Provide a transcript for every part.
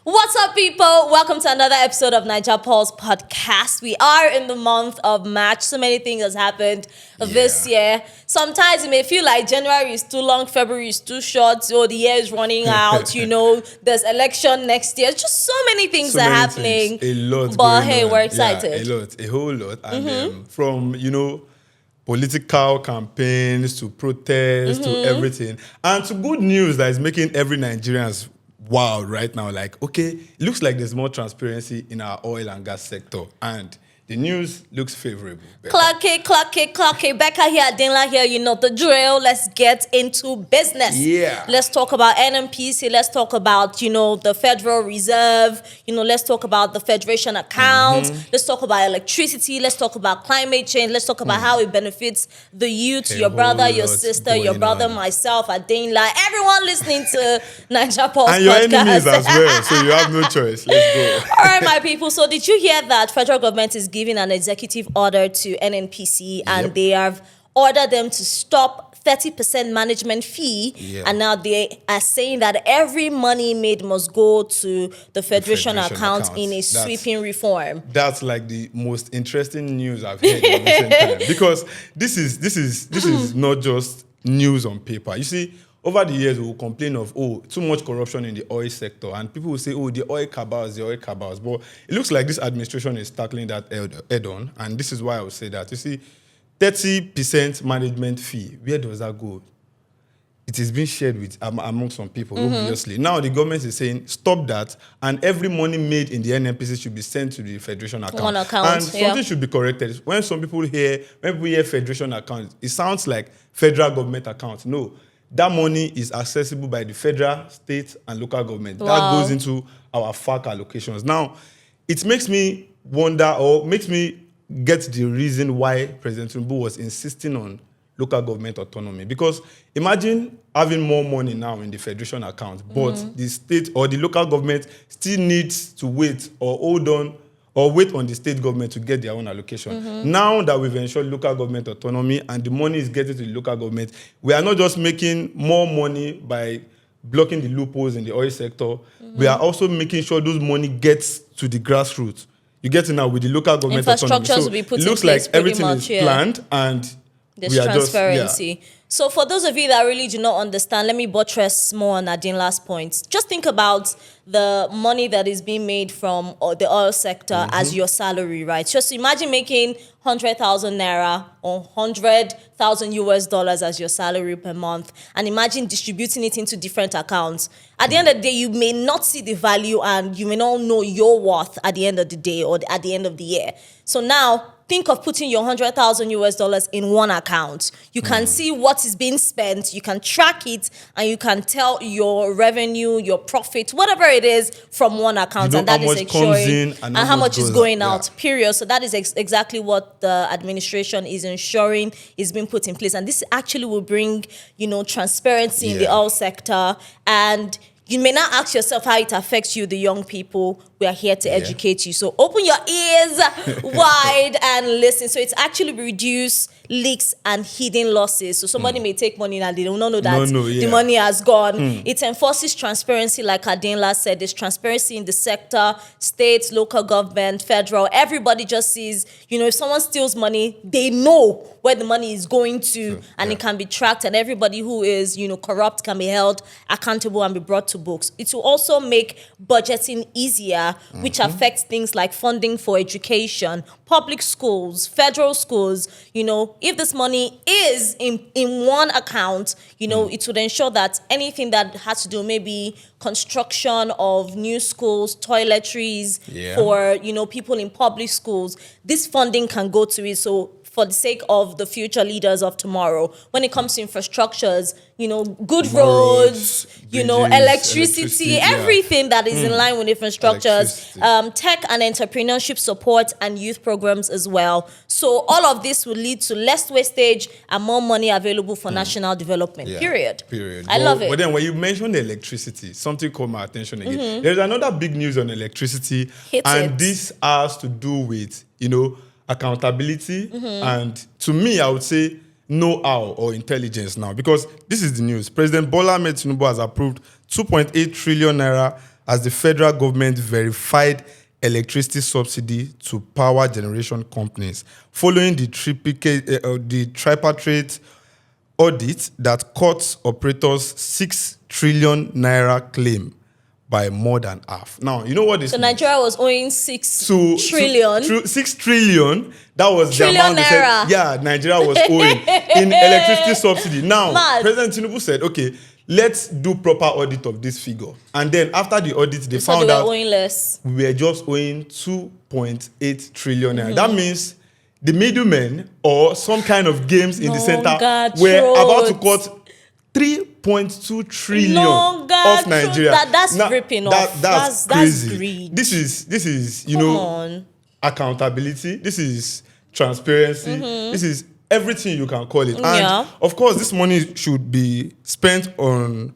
What's up, people? Welcome to another episode of Niger Paul's podcast. We are in the month of March. So many things has happened this year. Sometimes it may feel like January is too long, February is too short, so the year is running out. There's election next year. Just so many things are happening. A lot. But hey, we're excited. Yeah, a whole lot. And from political campaigns to protests to everything, and to good news that is making every Nigerian's wow right now. Like, okay, it looks like there's more transparency in our oil and gas sector, and the news looks favorable. Clock it. Becca here, Adinla here, you know the drill. Let's get into business. Yeah. Let's talk about NMPC. Let's talk about, the Federal Reserve. Let's talk about the Federation account. Let's talk about electricity. Let's talk about climate change. Let's talk about how it benefits the youth, your brother, your sister, your brother, myself, Adinla, everyone listening to Niger Paul's and your podcast. enemies as well, so you have no choice. Let's go. All right, my people. So did you hear that federal government is giving an executive order to NNPC and they have ordered them to stop 30% management fee, and now they are saying that every money made must go to the Federation account in a sweeping reform. That's like the most interesting news I've heard in recent time, because this is not just news on paper. You see, over the years, we will complain of, too much corruption in the oil sector. And people will say, the oil cabals. But it looks like this administration is tackling that head-on. And this is why I would say that. You see, 30% management fee, where does that go? It is being shared with among some people, obviously. Now the government is saying, stop that, and every money made in the NNPC should be sent to the Federation account. One account, and something should be corrected. When people hear Federation account, it sounds like federal government account. No. That money is accessible by the federal, state, and local government. Wow. That goes into our FAC allocations. Now, it makes me wonder, or makes me get the reason why President Tinubu was insisting on local government autonomy. Because imagine having more money now in the Federation account, but the state or the local government still needs to wait or hold on or wait on the state government to get their own allocation. Now that we've ensured local government autonomy and the money is getting to the local government, we are not just making more money by blocking the loopholes in the oil sector, we are also making sure those money gets to the grassroots. You get it now with the local government autonomy. Infrastructures will be put in place. It looks like everything is planned and there's transparency. So for those of you that really do not understand, let me buttress more on Adinla's points. Just think about the money that is being made from the oil sector as your salary, right? Just imagine making 100,000 naira or 100,000 US dollars as your salary per month, and imagine distributing it into different accounts. At the end of the day, you may not see the value and you may not know your worth at the end of the day or at the end of the year. So now, think of putting your 100,000 US dollars in one account. You can see what is being spent, you can track it, and you can tell your revenue, your profit, whatever it is from one account. You know, and that is ensuring and how much is going out, yeah. period. So that is exactly what the administration is ensuring is being put in place. And this actually will bring, transparency in the oil sector. And you may not ask yourself how it affects you, the young people. We are here to educate you. So open your ears wide and listen. So it's actually reduce leaks and hidden losses. So somebody may take money and they don't know that the money has gone. It enforces transparency, like Adinla said. There's transparency in the sector, states, local government, federal. Everybody just sees, if someone steals money, they know where the money is going to, and it can be tracked, and everybody who is, corrupt can be held accountable and be brought to books. It will also make budgeting easier, which affects things like funding for education, public schools, federal schools. If this money is in one account, it would ensure that anything that has to do maybe construction of new schools, toiletries for, people in public schools, this funding can go to it. So for the sake of the future leaders of tomorrow, when it comes to infrastructures, good roads, electricity, everything that is in line with infrastructures, tech and entrepreneurship support, and youth programs as well. So all of this will lead to less wastage and more money available for national development, period. I love it. But then when you mentioned electricity, something caught my attention again. There's another big news on electricity, this has to do with, accountability, and to me, I would say know-how or intelligence now, because this is the news. President Bola Ahmed Tinubu has approved 2.8 trillion naira as the federal government verified electricity subsidy to power generation companies following the tripartite audit that cuts operators 6 trillion naira claim by more than half. Now, you know what this So means? Nigeria was owing 6 trillion. 6 trillion. That was Trillion the amount they naira. said, yeah, Nigeria was owing in electricity subsidy. Now, Mad. President Tinubu said, okay, let's do proper audit of this figure. And then after the audit, they So found they were out owing less. we were just owing 2.8 trillion naira. That means the middlemen or some kind of games in the center were about to cut 3.2 trillion off Nigeria. That's ripping off. That's that's crazy. greed. This is Come on. accountability. This is transparency. This is everything you can call it. And Yeah. of course, this money should be spent on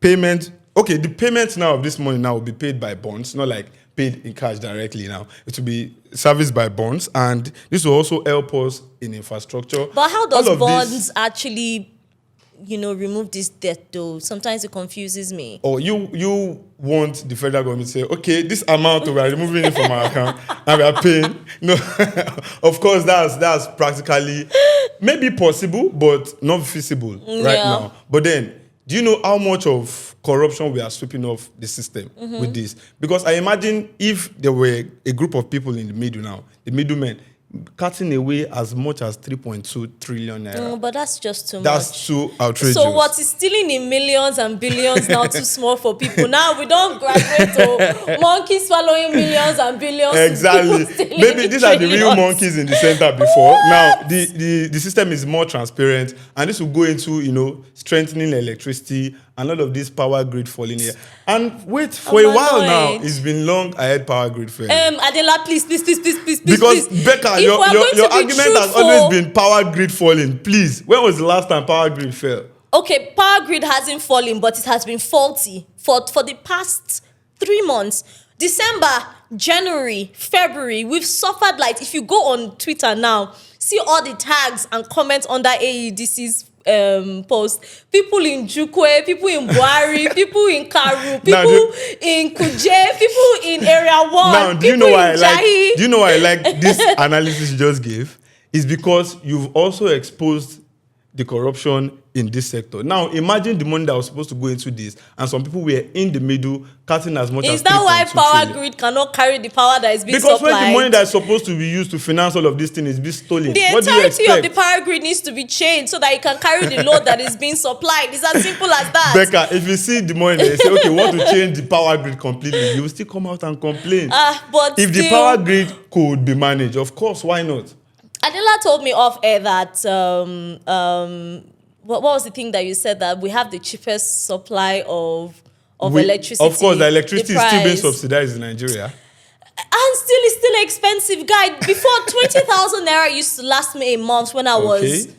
payment. Okay, the payment now of this money now will be paid by bonds, not like paid in cash directly now. It will be serviced by bonds, and this will also help us in infrastructure. But how does All of bonds this- actually, remove this debt though? Sometimes it confuses me. Or you want the federal government to say, okay, this amount we are removing it from our account and we are paying. No, of course that's practically maybe possible, but not feasible right now. But then, do you know how much of corruption we are sweeping off the system with this? Because I imagine if there were a group of people in the middle now, the middlemen, cutting away as much as 3.2 trillion naira. But that's just too much. That's too outrageous. So what is stealing in millions and billions now too small for people? Now we don't graduate to monkeys swallowing millions and billions. Exactly. Maybe these are the real monkeys in the center before. Now the system is more transparent, and this will go into strengthening electricity and all of this power grid falling here. And wait, for a while now, it's been long ahead power grid failing. Adela, please. Because Becca, your argument has always been power grid falling. Please, when was the last time power grid fell? Okay, power grid hasn't fallen, but it has been faulty for the past 3 months. December, January, February, we've suffered light. If you go on Twitter now, see all the tags and comments under AEDC's post. People in Jukwe, people in Buhari, people in Karu, people in Kuje, people in Area 1. Now, do you know why I like this analysis you just gave? It's because you've also exposed the corruption in this sector. Now, imagine the money that was supposed to go into this, and some people were in the middle, cutting as much as 3.2 Is that why power trillion. grid cannot carry the power that is being supplied? Because when the money that's supposed to be used to finance all of these things is being stolen, the what do you entirety expect? of the power grid needs to be changed so that it can carry the load that is being supplied. It's as simple as that. Becca, if you see the money, they say, okay, we want to change the power grid completely, you will still come out and complain. But if the power grid could be managed, of course, why not? Adela told me off air that what was the thing that you said, that we have the cheapest supply of electricity? Of course, the electricity is still being price. subsidized in Nigeria. And still, it's still expensive, guy. Before 20,000 naira used to last me a month when I was.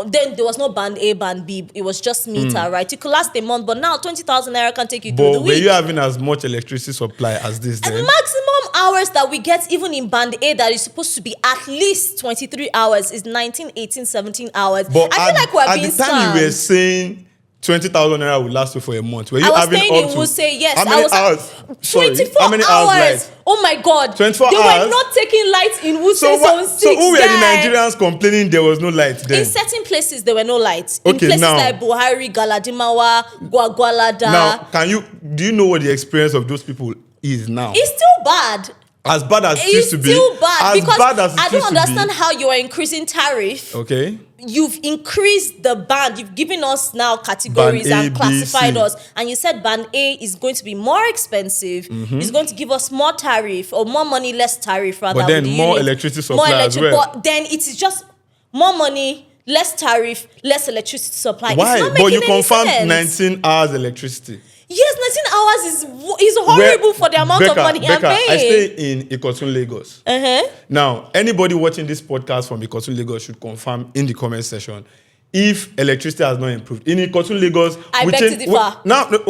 Then there was no band A, band B. It was just meter, right? It could last a month, but now 20,000 naira can take you through the But week. were you having as much electricity supply as this then? The maximum hours that we get, even in band A, that is supposed to be at least 23 hours, is 19, 18, 17 hours. But I feel like we're being at the time you were scammed. saying 20,000 naira would last you for a month. Were you I was having saying up it to would say yes. How many hours? 24 how many hours light? Oh my God. 24 they hours? were not taking lights in Wuse So Zone 6. who were the guy. Nigerians complaining there was no light then? In certain places, there were no lights. In Okay, places now- like Buhari, Galadimawa, Gwagwalada. Now, do you know what the experience of those people is now? It's still bad. As bad as it It's used to be. still bad As because bad as it I used don't to be. understand how you are increasing tariff. Okay. You've increased the band. You've given us now categories Band A, and B, classified C. us. And you said band A is going to be more expensive. It's going to give us more tariff, or more money, less tariff rather. But then with the more unit. electricity supply as well. But then it is just more money, less tariff, less electricity supply. Why? It's not But you making any confirmed sense. 19 hours electricity. Yes, 19 hours is horrible for the amount of money I'm paying. I stay in Ikotun, Lagos. Uh-huh. Now, anybody watching this podcast from Ikotun, Lagos should confirm in the comment section if electricity has not improved. In Ikotun, Lagos... I beg to differ.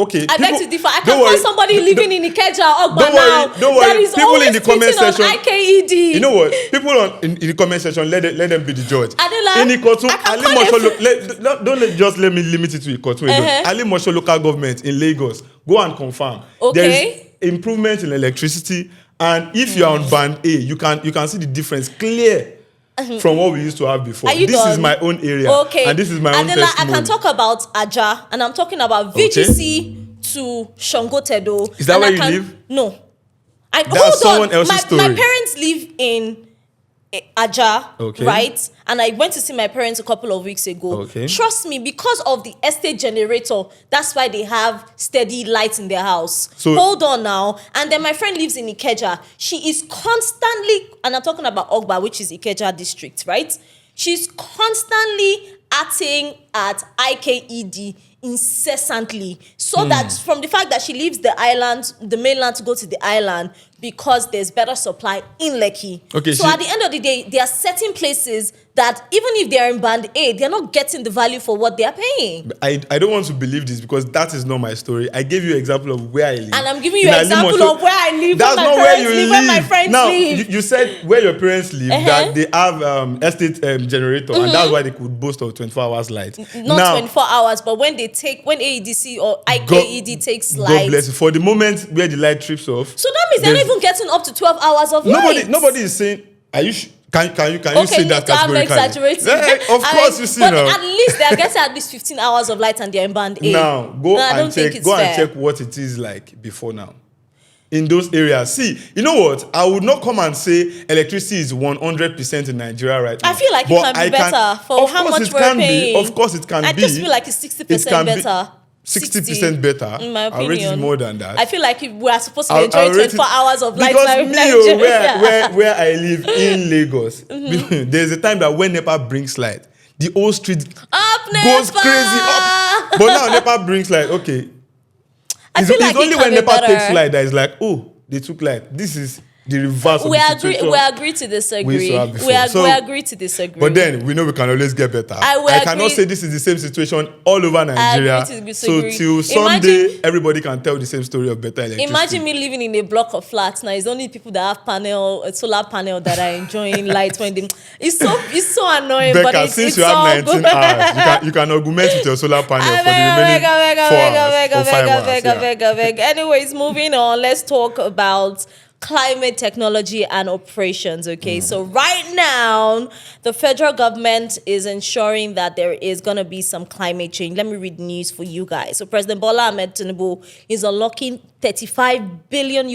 Okay. I beg to differ. I can call somebody living in Ikeja or Ogba now. Don't worry. That is People always in the comment tweeting on section... IKED. You know what? People in the comment section, let them be the judge. Adela, in Ikotun, I can call just let me limit it to Ikotun. Ali Mosho local government in Lagos Go and confirm. Okay. There is improvement in electricity, and if you are on band A, you can see the difference clear from what we used to have before. Are you This done? is my own area, Okay. and this is my own Adela, testimony. I can talk about Aja, and I'm talking about VGC to Shangotedo. Is that and where I you can, live? No. That's Hold someone on. else's story. My parents live in Aja, Okay. right? And I went to see my parents a couple of weeks ago. Okay. Trust me, because of the estate generator, that's why they have steady lights in their house. So- hold on now. And then my friend lives in Ikeja. She is constantly, and I'm talking about Ogba, which is Ikeja district, right? She's constantly acting at IKED incessantly, so that from the fact that she leaves the island, the mainland, to go to the island, because there's better supply in Lekki. Okay, so at the end of the day, there are certain places that even if they are in band A, they're not getting the value for what they are paying. I don't want to believe this because that is not my story. I gave you an example of where I live. And I'm giving you In an example Alimo. of where I live, That's where my not where parents you live, live. where my friends Now, live. you said where your parents live, that they have estate generator, and that's why they could boast of 24 hours light. Not now, 24 hours, but when AEDC or IKED takes light. God bless you. For the moment where the light trips off. So that means they're not there's- even getting up to 12 hours of light. Nobody is saying, are you can you say that I'm categorically? exaggerating. Of course, you see but now. at least they're getting at least 15 hours of light and they're in band A. Now go No, I don't and think check. it's Go and fair. check what it is like before now. In those areas, see, you know what? I would not come and say electricity is 100% in Nigeria right now. I feel like it But can be better for of how course much it we're can paying. Be. Of course, it can I be. just feel like it's 60% It can be better. 60% better. In my I rate it opinion. more than that. I feel like we are supposed to be I'll enjoying rate 24 it- hours of light because now in me, Nigeria. where I live in Lagos, Mm-hmm. there's a time that when NEPA brings light, the whole street Up goes NEPA! crazy up. But now NEPA brings light. Okay, I feel like it's only it when can be NEPA takes better. light that is like, oh, they took light. This is the reverse of We the agree. situation. We agree to disagree. we used to have before. We So- agree to disagree. But then we know we can always get better. I cannot agree. say this is the same situation all over Nigeria. to So disagree. till someday everybody can tell the same story of better electricity. Imagine me living in a block of flats now. It's only people that have solar panel that are enjoying light when they. It's so annoying. But Becca, it's, since it's you have all 19 good. hours, you can augment with your solar panel for the remaining 4 hours or 5 hours. Yeah. Anyways, moving on. Let's talk about climate technology and operations. Okay, so right now the federal government is ensuring that there is going to be some climate change. Let me read the news for you guys. So President Bola Ahmed Tinubu is unlocking $35 billion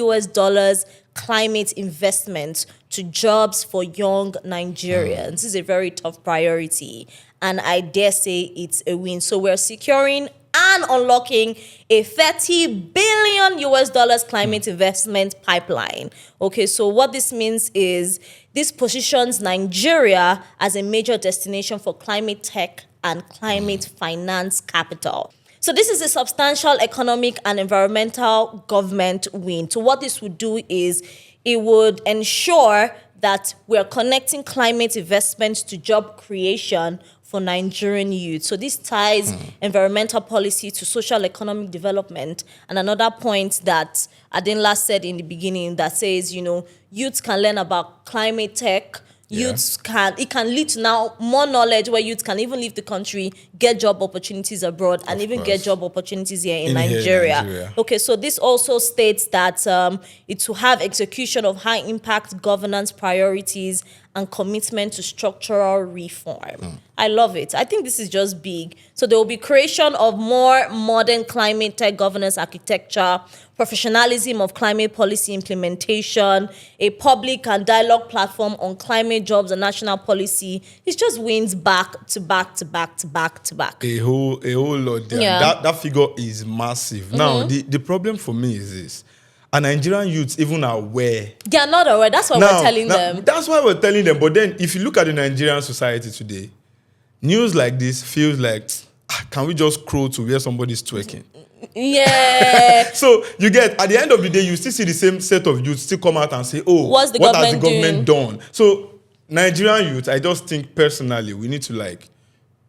climate investment to jobs for young Nigerians. This is a very tough priority, and I dare say it's a win. So we're securing and unlocking a $30 billion climate investment pipeline. Okay, so what this means is this positions Nigeria as a major destination for climate tech and climate finance capital. So this is a substantial economic and environmental government win. So what this would do is it would ensure that we're connecting climate investments to job creation for Nigerian youth. So this ties environmental policy to social economic development. And another point that Adinla said in the beginning that says, youths can learn about climate tech. It can lead to now more knowledge where youth can even leave the country, get job opportunities abroad, and even get job opportunities here in Nigeria. Okay, so this also states that it will have execution of high impact governance priorities and commitment to structural reform. I love it. I think this is just big. So there will be creation of more modern climate tech governance architecture, professionalism of climate policy implementation, a public and dialogue platform on climate jobs and national policy. It just wins back to back to back to back to back. A whole lot there. Yeah. That figure is massive. Now, the problem for me is this. Are Nigerian youths even aware? They are not aware. That's what we're telling them. That's why we're telling them. But then, if you look at the Nigerian society today, news like this feels like, can we just scroll to where somebody's twerking? Yeah. So you get, at the end of the day, you still see the same set of youths still come out and say, oh, what has the government done? So Nigerian youth, I just think personally, we need to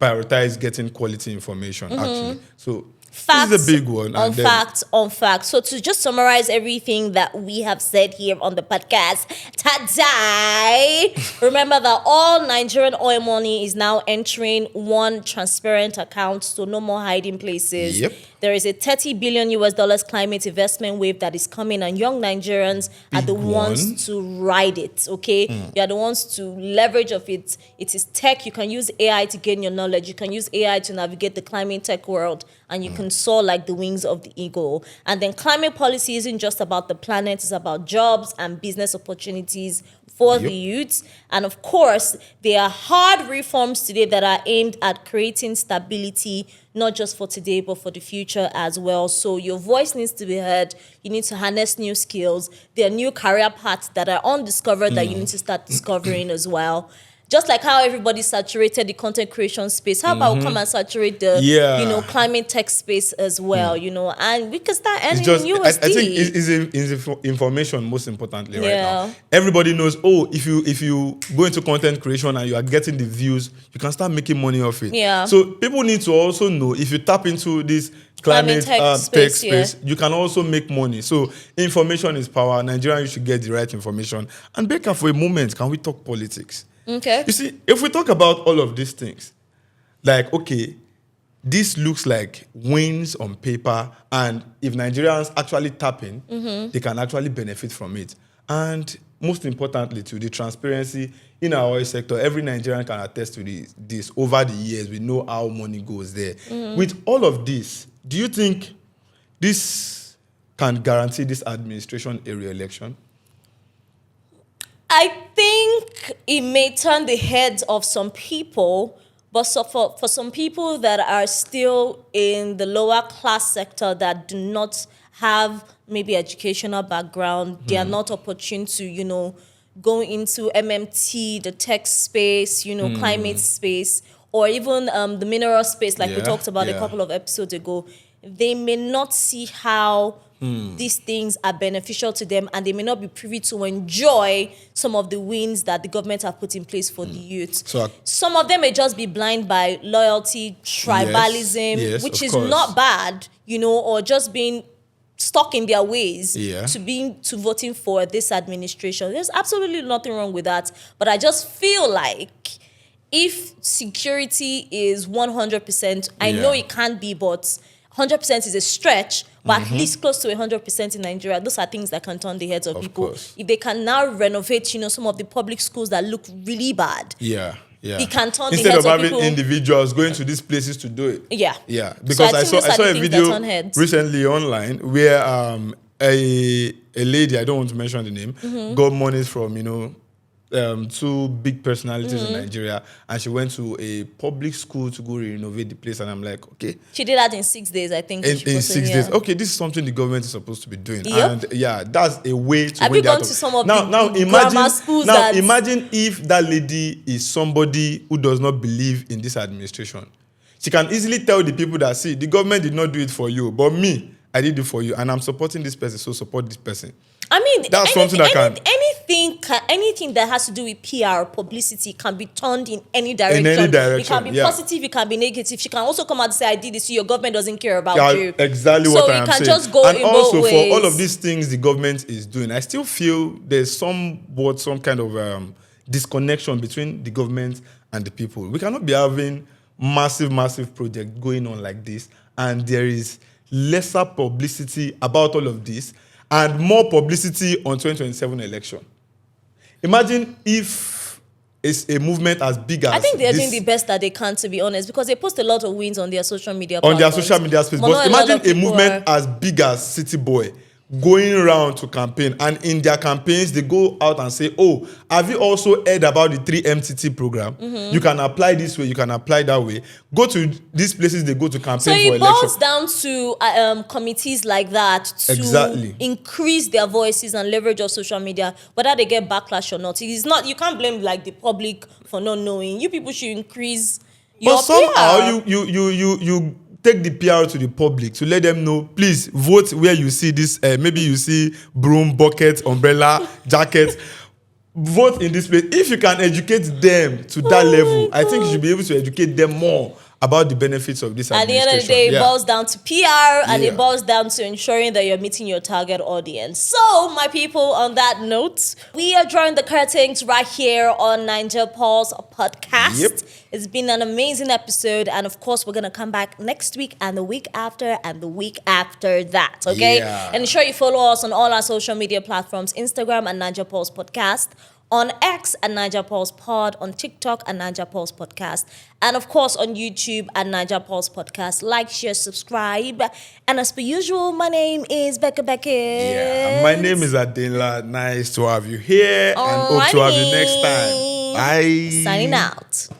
prioritize getting quality information, actually. So Facts This is a big one. on And then, facts on facts. So to just summarize everything that we have said here on the podcast today, remember that all Nigerian oil money is now entering one transparent account, so no more hiding places. Yep. There is a $30 billion US dollars climate investment wave that is coming, and young Nigerians are the Big ones one. to ride it. Okay, you are the ones to leverage of it. It is tech. You can use AI to gain your knowledge. You can use AI to navigate the climate tech world, and you can soar like the wings of the eagle. And then climate policy isn't just about the planet; it's about jobs and business opportunities for the youths. And of course, there are hard reforms today that are aimed at creating stability, not just for today, but for the future as well. So your voice needs to be heard. You need to harness new skills. There are new career paths that are undiscovered that you need to start discovering as well. Just like how everybody saturated the content creation space, how about we come and saturate the climate tech space as well, and we can start earning it's just, in USD. I think it's information most importantly right now. Everybody knows, if you go into content creation and you are getting the views, you can start making money off it. Yeah. So people need to also know, if you tap into this climate tech space, you can also make money. So information is power. Nigerians, you should get the right information. And Becca, for a moment, can we talk politics? Okay. You see, if we talk about all of these things, like, okay, this looks like wins on paper, and if Nigerians actually tap in, they can actually benefit from it. And most importantly, to the transparency in our oil sector, every Nigerian can attest to this. Over the years, we know how money goes there. With all of this, do you think this can guarantee this administration a re-election? I think it may turn the heads of some people, but for some people that are still in the lower class sector that do not have maybe educational background, they are not opportune to, go into MMT, the tech space, climate space, or even the mineral space, like we talked about a couple of episodes ago. They may not see how these things are beneficial to them, and they may not be privy to enjoy some of the wins that the government have put in place for the youth. So, some of them may just be blind by loyalty, tribalism, which is not bad, or just being stuck in their ways to voting for this administration. There's absolutely nothing wrong with that. But I just feel like if security is 100%, I know it can't be, but 100% is a stretch, but at least close to 100% in Nigeria. Those are things that can turn the heads of people. Course. If they can now renovate, some of the public schools that look really bad. It can turn instead the heads of having people. individuals going to these places to do it. Yeah. Because I So saw a video heads. recently online where a lady, I don't want to mention the name, got monies from two big personalities in Nigeria, and she went to a public school to go renovate the place. And I'm like, okay, she did that in 6 days, I think. in 6 days. Okay, this is something the government is supposed to be doing. Yep. And that's a way to Have win you gone that to some of now the imagine grammar schools imagine if that lady is somebody who does not believe in this administration. She can easily tell the people that, see, the government did not do it for you, but me, I did it for you, and I'm supporting this person, so support this person. I mean, that's something that anything that has to do with PR, publicity, can be turned in any direction. It can be positive, it can be negative. She can also come out and say, I did this, your government doesn't care about you. Exactly what I'm saying. So you can just go and in also, both ways. for all of these things the government is doing, I still feel there's some kind of disconnection between the government and the people. We cannot be having massive projects going on like this, and there is lesser publicity about all of this and more publicity on 2027 election. Imagine if it's a movement as big as I think they're this, doing the best that they can, to be honest, because they post a lot of wins on their social media on their platforms. social media space. But imagine a movement as big as City Boy going around to campaign, and in their campaigns they go out and say, oh, have you also heard about the 3MTT program? You can apply this way, you can apply that way. Go to these places they go to campaign for election. So it boils down to committees like that to increase their voices and leverage of social media, whether they get backlash or not. It is not, you can't blame like the public for not knowing. You people should increase your but somehow PR. you take the PR to the public to let them know, please vote where you see this, maybe you see broom, bucket, umbrella, jacket. Vote in this place. If you can educate them to that level, I think you should be able to educate them more about the benefits of this At the administration. end of the day, it Yeah. boils down to PR and Yeah. it boils down to ensuring that you're meeting your target audience. So, my people, on that note, we are drawing the curtains right here on Niger Paul's podcast. Yep. It's been an amazing episode, and of course, we're gonna come back next week and the week after and the week after that. Okay, Yeah. and ensure you follow us on all our social media platforms: Instagram and Niger Paul's podcast, on X and Niger Pulse Pod, on TikTok and Niger Pulse Podcast, and of course on YouTube and Niger Pulse Podcast. Like, share, subscribe. And as per usual, my name is Becca Beckett. Yeah, my name is Adela. Nice to have you here and hope to have you next time. Bye. Signing out.